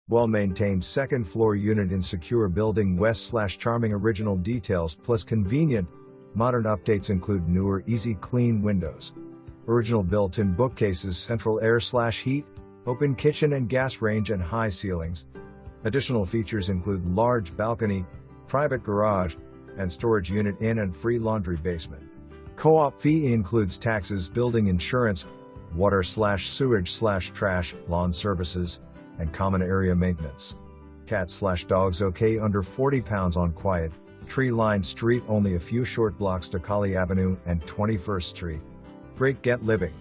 Well-maintained second-floor unit in secure building west/charming original details plus convenient, modern updates include newer easy clean windows, original built-in bookcases, central air/heat, open kitchen and gas range and high ceilings. Additional features include large balcony, private garage, and storage unit in and free laundry basement. Co-op fee includes taxes, building insurance, water/sewage/trash, lawn services, and common area maintenance. Cats/dogs okay under 40 pounds on quiet, tree-lined street, only a few short blocks to Colley Avenue and 21st Street. Great Ghent living.